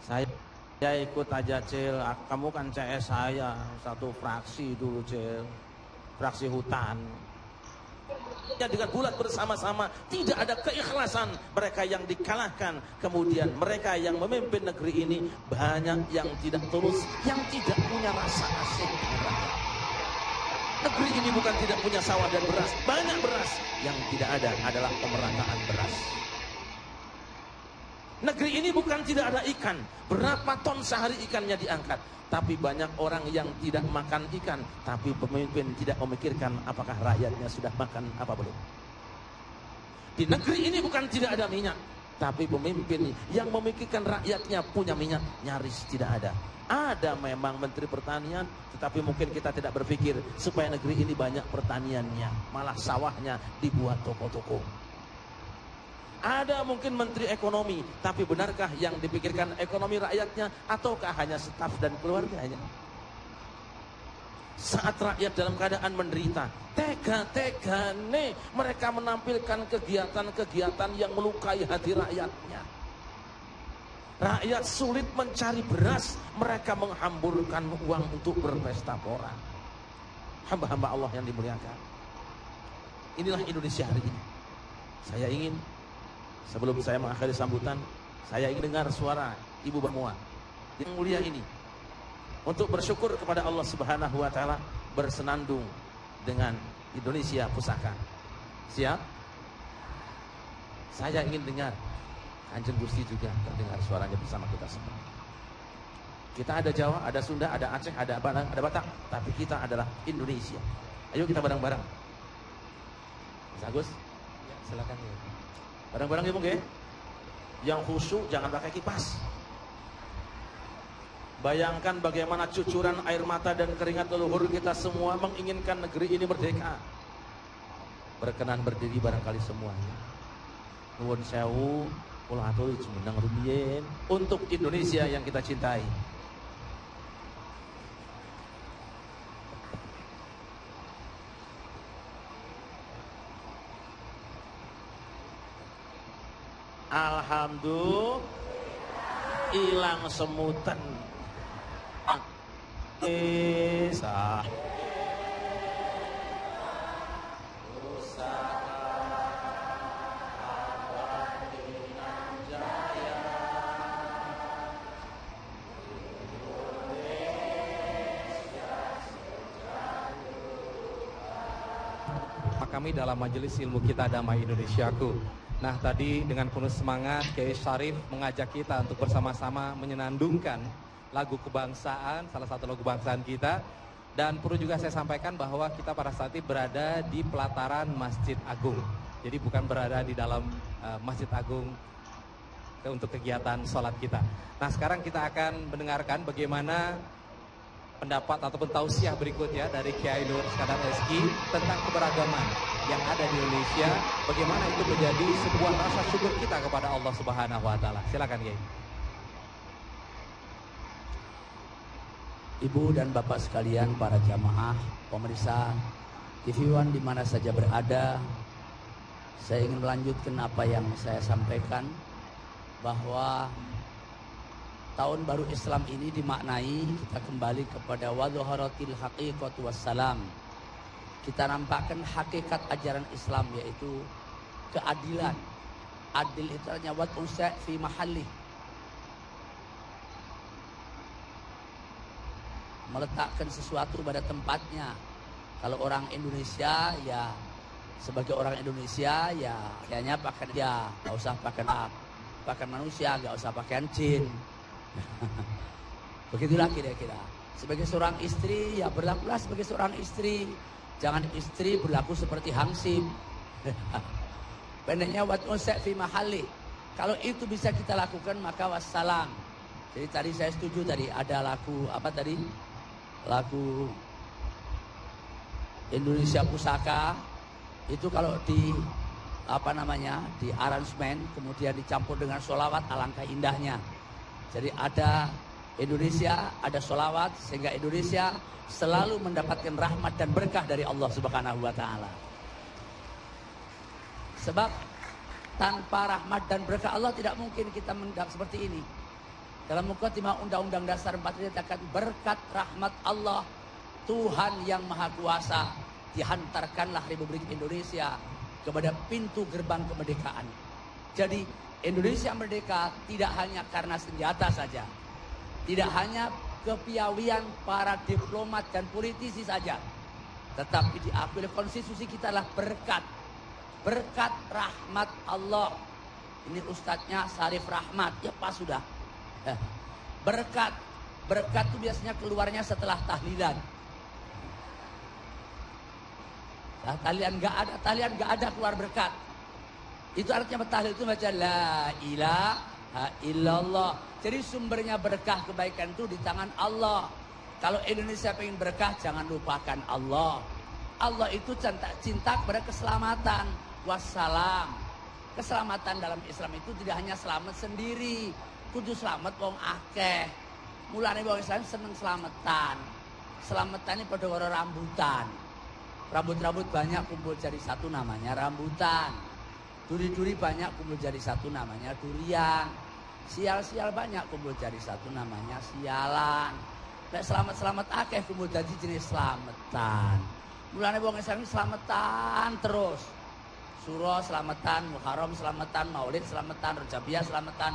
Saya ikut aja Cil, kamu kan CS saya, satu fraksi dulu Cil, fraksi hutan. Ya, dengan bulat bersama-sama, tidak ada keikhlasan, mereka yang dikalahkan. Kemudian mereka yang memimpin negeri ini banyak yang tidak tulus, yang tidak punya rasa asing dengan rakyat. Negeri ini bukan tidak punya sawah dan beras, banyak beras, yang tidak ada adalah pemerataan beras. Negeri ini bukan tidak ada ikan, berapa ton sehari ikannya diangkat, tapi banyak orang yang tidak makan ikan, tapi pemimpin tidak memikirkan apakah rakyatnya sudah makan apa belum. Di negeri ini bukan tidak ada minyak, tapi pemimpin yang memikirkan rakyatnya punya minyak nyaris tidak ada. Ada memang Menteri Pertanian, tetapi mungkin kita tidak berpikir supaya negeri ini banyak pertaniannya, malah sawahnya dibuat toko-toko. Ada mungkin Menteri Ekonomi, tapi benarkah yang dipikirkan ekonomi rakyatnya ataukah hanya staf dan keluarganya? Saat rakyat dalam keadaan menderita, tega-tegane mereka menampilkan kegiatan-kegiatan yang melukai hati rakyatnya. Rakyat sulit mencari beras, mereka menghamburkan uang untuk berpesta pora. Hamba-hamba Allah yang dimuliakan, inilah Indonesia hari ini. Saya ingin, sebelum saya mengakhiri sambutan, saya ingin dengar suara Ibu Bermuat yang mulia ini untuk bersyukur kepada Allah Subhanahu wa taala, bersenandung dengan Indonesia Pusaka. Siap? Saya ingin dengar Kanjeng Gusti juga terdengar suaranya bersama kita semua. Kita ada Jawa, ada Sunda, ada Aceh, ada Padang, ada Batak, tapi kita adalah Indonesia. Ayo kita bareng-bareng. Mas Agus, ya, silakan ya. Bareng-bareng ibu nggih. Yang khusyuk jangan pakai kipas. Bayangkan bagaimana cucuran air mata dan keringat leluhur kita semua menginginkan negeri ini merdeka. Berkenan berdiri barangkali semuanya. Nuwun sewu, kula aturi jumeneng rumiyin untuk Indonesia yang kita cintai. Alhamdulillah ilang semutan. Sah. Kami dalam majelis ilmu kita Damai Indonesiaku. Nah, tadi dengan penuh semangat Kiai Syarif mengajak kita untuk bersama-sama menyenandungkan lagu kebangsaan, salah satu lagu kebangsaan kita. Dan perlu juga saya sampaikan bahwa kita pada saat ini berada di pelataran Masjid Agung. Jadi bukan berada di dalam Masjid Agung untuk kegiatan sholat kita. Nah, sekarang kita akan mendengarkan bagaimana pendapat ataupun tausiah berikutnya dari Kiai Nur Iskandar SI tentang keberagaman yang ada di Indonesia, bagaimana itu menjadi sebuah rasa syukur kita kepada Allah Subhanahu wa taala. Silakan Kiai. Ibu dan Bapak sekalian, para jamaah, pemirsa TV One di mana saja berada, saya ingin melanjutkan apa yang saya sampaikan, bahwa tahun baru Islam ini dimaknai kita kembali kepada wadhaharatil haqiqatu wassalam. Kita nampakkan hakikat ajaran Islam, yaitu keadilan. Adil itu artinya wad'u sy' fi mahalli, meletakkan sesuatu pada tempatnya. Kalau orang Indonesia, ya sebagai orang Indonesia, ya kayaknya pakaian dia nggak usah pakaian manusia, nggak usah pakaian jin. Begitulah kira-kira. Sebagai seorang istri, ya berlakulah sebagai seorang istri. Jangan istri berlaku seperti hansip. Pendeknya wad'u sy' fi mahalli. Kalau itu bisa kita lakukan, maka wassalam. Jadi tadi saya setuju, tadi ada lagu apa tadi? Lagu Indonesia Pusaka. Itu kalau di apa namanya, di aransemen kemudian dicampur dengan sholawat, alangkah indahnya. Jadi ada Indonesia, ada sholawat, sehingga Indonesia selalu mendapatkan rahmat dan berkah dari Allah Subhanahu wa taala. Sebab tanpa rahmat dan berkah Allah tidak mungkin kita mendapat seperti ini. Dalam mukadimah Undang-Undang Dasar 45 dikatakan berkat rahmat Allah Tuhan yang Maha Kuasa dihantarkanlah Republik Indonesia kepada pintu gerbang kemerdekaan. Jadi Indonesia merdeka tidak hanya karena senjata saja, tidak hanya kepiawaian para diplomat dan politisi saja, tetapi diakui oleh konstitusi kita adalah berkat rahmat Allah. Ini ustadznya Syarif Rahmat, ya Pak sudah. Berkat itu biasanya keluarnya setelah tahlilan. Nah, tahlilan nggak ada keluar berkat. Itu artinya tahlil itu baca la ilaha illallah. Jadi sumbernya berkah kebaikan itu di tangan Allah. Kalau Indonesia pengen berkah, jangan lupakan Allah. Allah itu cinta kepada keselamatan. Wassalam. Keselamatan dalam Islam itu tidak hanya selamat sendiri, kudu selamat wong akeh. Mulane wong Islam seneng selamatan. Selamatan ini pada orang rambutan. Rambut-rambut banyak kumpul jadi satu namanya rambutan. Duri-duri banyak kumpul jadi satu namanya durian. Sial-sial banyak kumpul jadi satu namanya sialan. Nek selamat-selamat akeh kumpul jadi jenis selamatan. Mulane wong Islam ini selamatan terus. Suro selamatan, Muharram selamatan, Maulid selamatan, Rejabiyah selamatan,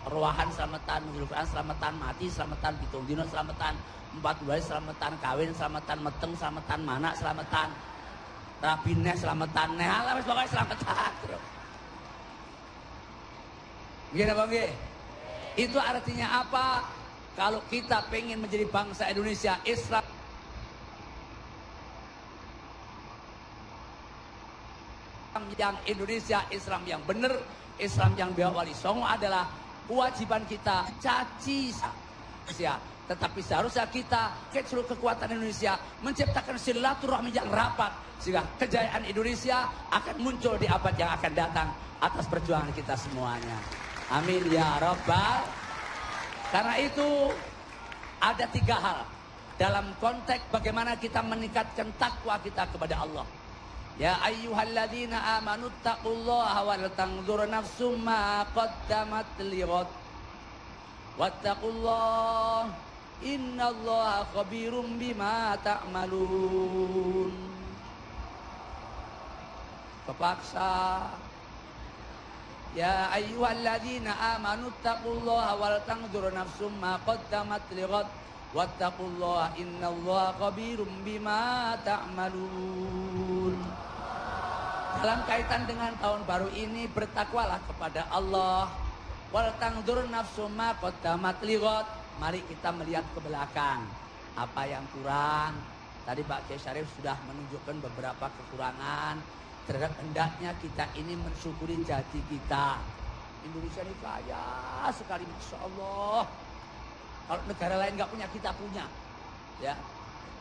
Ruahan selamatan, Nurul Quran selamatan, mati selamatan, pitung dino selamatan, 14 selamatan, kawin selamatan, meteng selamatan, mana selamatan, rabineh selamatan, nehala wis pokoke selamatan terus. Gimana Bang? Itu artinya apa? Kalau kita pengen menjadi bangsa Indonesia Islam yang Indonesia, Islam yang benar, Islam yang biawali songo adalah kewajiban kita caci ya. Tetapi seharusnya kita seluruh kekuatan Indonesia menciptakan silaturahmi yang rapat sehingga kejayaan Indonesia akan muncul di abad yang akan datang atas perjuangan kita semuanya. Amin ya Rabbal. Karena itu ada 3 hal dalam konteks bagaimana kita meningkatkan takwa kita kepada Allah. Ya ayyuhalladzina amanu taqullaha wal tanzur nafsum ma qaddamat lighad. Wattaqullaha innallaha khabirum bima ta'malun. Kepaksa. Ya ayyuhalladzina amanu taqullaha wal tanzur nafsum ma qaddamat lighad. Wattaqullaha innallaha khabirum bima ta'malun. Dalam kaitan dengan tahun baru ini bertakwalah kepada Allah. Wal tanzur nafsum ma qaddamat lighad. Mari kita melihat ke belakang. Apa yang kurang? Tadi Pak Kiai Syarif sudah menunjukkan beberapa kekurangan terhadap hendaknya kita ini mensyukuri jati kita. Indonesia ini kaya sekali, Masya Allah. Kalau negara lain nggak punya, kita punya. Ya,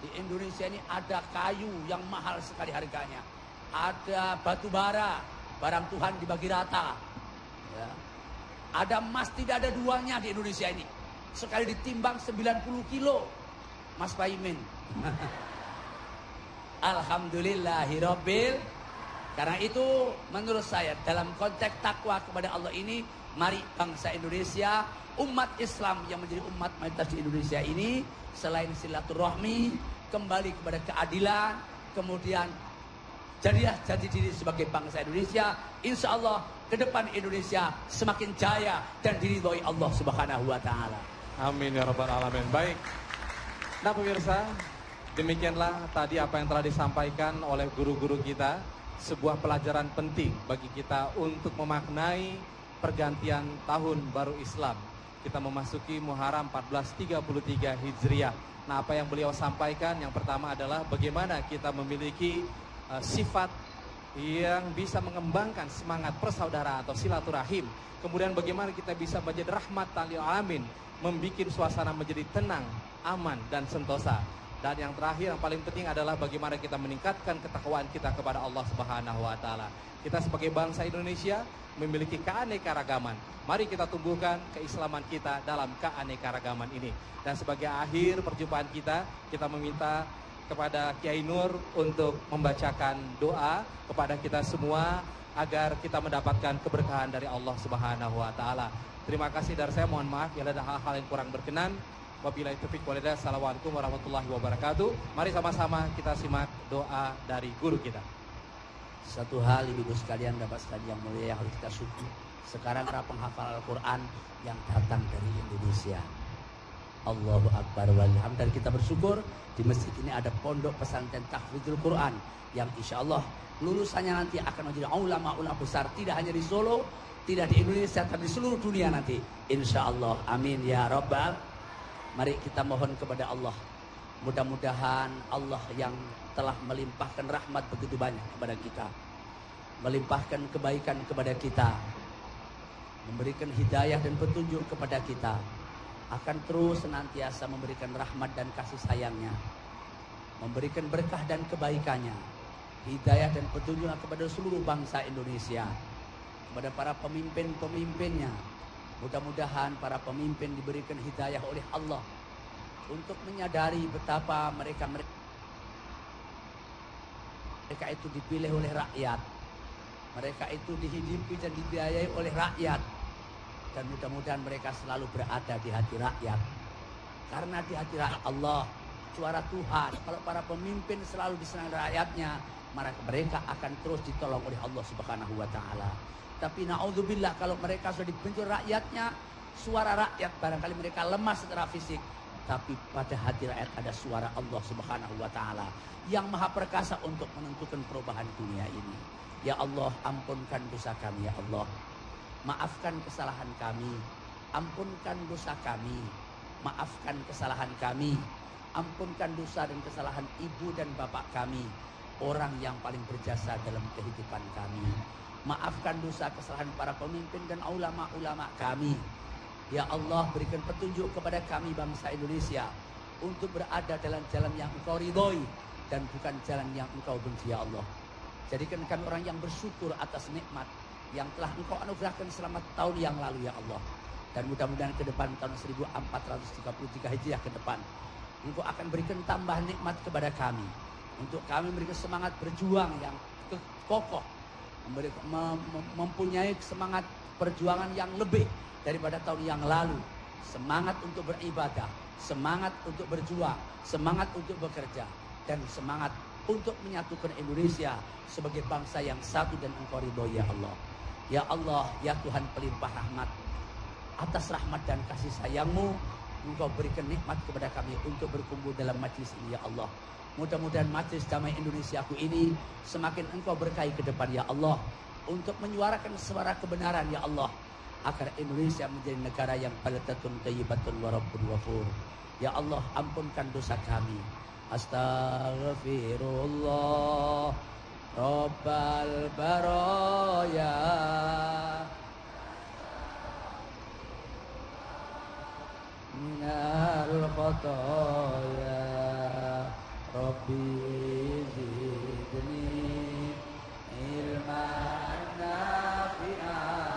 di Indonesia ini ada kayu yang mahal sekali harganya. Ada batu bara, barang Tuhan dibagi rata. Ya. Ada emas tidak ada duanya di Indonesia ini. Sekali ditimbang 90 kilo. Mas Paimin. Alhamdulillahirabbil. Karena itu menurut saya dalam konteks takwa kepada Allah ini, mari bangsa Indonesia, umat Islam yang menjadi umat mayoritas di Indonesia ini, selain silaturahmi, kembali kepada keadilan, kemudian jadilah jati diri sebagai bangsa Indonesia. Insya Allah ke depan Indonesia semakin jaya dan diridhoi Allah Subhanahu wa Ta'ala. Amin ya Rabbal Alamin. Baik. Nah pemirsa, demikianlah tadi apa yang telah disampaikan oleh guru-guru kita. Sebuah pelajaran penting bagi kita untuk memaknai pergantian tahun baru Islam. Kita memasuki Muharram 1433 Hijriah. Nah, apa yang beliau sampaikan yang pertama adalah bagaimana kita memiliki sifat yang bisa mengembangkan semangat persaudaraan atau silaturahim. Kemudian bagaimana kita bisa menjadi rahmatan lil alamin, membuat suasana menjadi tenang, aman dan sentosa. Dan yang terakhir yang paling penting adalah bagaimana kita meningkatkan ketakwaan kita kepada Allah Subhanahu wa Ta'ala. Kita sebagai bangsa Indonesia memiliki keanekaragaman. Mari kita tumbuhkan keislaman kita dalam keanekaragaman ini. Dan sebagai akhir perjumpaan kita meminta kepada Kiai Nur untuk membacakan doa kepada kita semua agar kita mendapatkan keberkahan dari Allah Subhanahu wa taala. Terima kasih dari saya, mohon maaf bila ada hal-hal yang kurang berkenan. Wabillahi taufiq wal hidayah. Assalamualaikum warahmatullahi wabarakatuh. Mari sama-sama kita simak doa dari guru kita. Satu hal ibu-ibu sekalian, dapat sekalian yang mulia yang harus kita syukur. Sekarang para penghafal Al-Quran yang datang dari Indonesia. Allahu Akbar walhamdulillah. Dan kita bersyukur di masjid ini ada pondok pesantren tahfidzul Quran yang insya Allah lulusannya nanti akan menjadi ulama-ulama besar, tidak hanya di Solo, tidak di Indonesia, tapi di seluruh dunia nanti. Insya Allah. Amin ya Rabbal. Mari kita mohon kepada Allah. Mudah-mudahan Allah yang telah melimpahkan rahmat begitu banyak kepada kita, melimpahkan kebaikan kepada kita, memberikan hidayah dan petunjuk kepada kita, akan terus senantiasa memberikan rahmat dan kasih sayangnya, memberikan berkah dan kebaikannya, hidayah dan petunjuknya kepada seluruh bangsa Indonesia, kepada para pemimpin-pemimpinnya. Mudah-mudahan para pemimpin diberikan hidayah oleh Allah untuk menyadari betapa mereka itu dipilih oleh rakyat, mereka itu dihidupi dan dibiayai oleh rakyat, dan mudah-mudahan mereka selalu berada di hati rakyat, karena di hati rakyat Allah, suara Tuhan. Kalau para pemimpin selalu disenangi rakyatnya, maka mereka akan terus ditolong oleh Allah Subhanahu wa taala. Tapi naudzubillah, kalau mereka sudah dibenci rakyatnya, suara rakyat barangkali mereka lemah secara fisik, tapi pada hati rakyat ada suara Allah Subhanahu wa taala yang maha perkasa untuk menentukan perubahan dunia ini. Ya Allah, ampunkan dosa kami ya Allah. Maafkan kesalahan kami, ampunkan dosa kami, maafkan kesalahan kami, ampunkan dosa dan kesalahan ibu dan bapak kami, orang yang paling berjasa dalam kehidupan kami. Maafkan dosa kesalahan para pemimpin dan ulama-ulama kami. Ya Allah, berikan petunjuk kepada kami bangsa Indonesia untuk berada dalam jalan yang Engkau ridhoi dan bukan jalan yang Engkau benci ya Allah. Jadikan kami orang yang bersyukur atas nikmat yang telah Engkau anugerahkan selama tahun yang lalu ya Allah. Dan mudah-mudahan ke depan tahun 1433 Hijriah ke depan Engkau akan berikan tambahan nikmat kepada kami, untuk kami memberikan semangat berjuang yang kokoh, mempunyai semangat perjuangan yang lebih daripada tahun yang lalu. Semangat untuk beribadah, semangat untuk berjuang, semangat untuk bekerja, dan semangat untuk menyatukan Indonesia sebagai bangsa yang satu dan Engkau ridhoi ya Allah. Ya Allah, ya Tuhan pelimpah rahmat, atas rahmat dan kasih sayang-Mu Engkau berikan nikmat kepada kami untuk berkumpul dalam majlis ini ya Allah. Mudah-mudahan majlis damai Indonesiaku ini semakin Engkau berkahi ke depan ya Allah, untuk menyuarakan suara kebenaran ya Allah, agar Indonesia menjadi negara yang baldatun thayyibatun wa rabbun ghafur. Ya Allah, ampunkan dosa kami. Astaghfirullah Rabbal baraya minal khotoya Rabbi zidni ilman nafi'an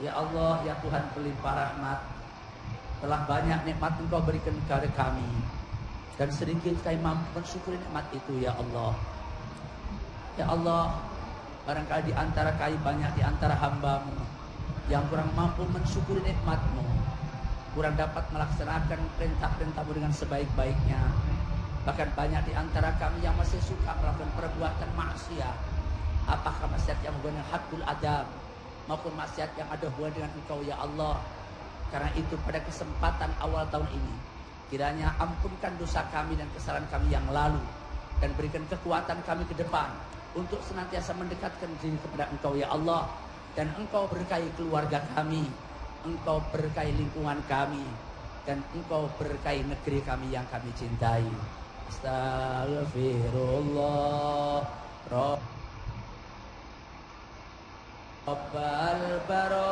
Ya Allah, ya Tuhan pelimpah rahmat, telah banyak nikmat Engkau berikan kepada kami, dan sedikit kami mampu mensyukuri nikmat itu ya Allah. Ya Allah, barangkali di antara kami banyak di antara hamba-Mu yang kurang mampu mensyukuri nikmat-Mu, kurang dapat melaksanakan perintah-perintah-Mu dengan sebaik-baiknya. Bahkan banyak di antara kami yang masih suka melakukan perbuatan maksiat, apakah maksiat yang hubungan dengan hakul adab maupun maksiat yang ada hubungan dengan Engkau ya Allah. Karena itu pada kesempatan awal tahun ini, kiranya ampunkan dosa kami dan kesalahan kami yang lalu, dan berikan kekuatan kami ke depan untuk senantiasa mendekatkan diri kepada Engkau ya Allah. Dan Engkau berkahi keluarga kami, Engkau berkahi lingkungan kami, dan Engkau berkahi negeri kami yang kami cintai. Astaghfirullah Rabbal baraya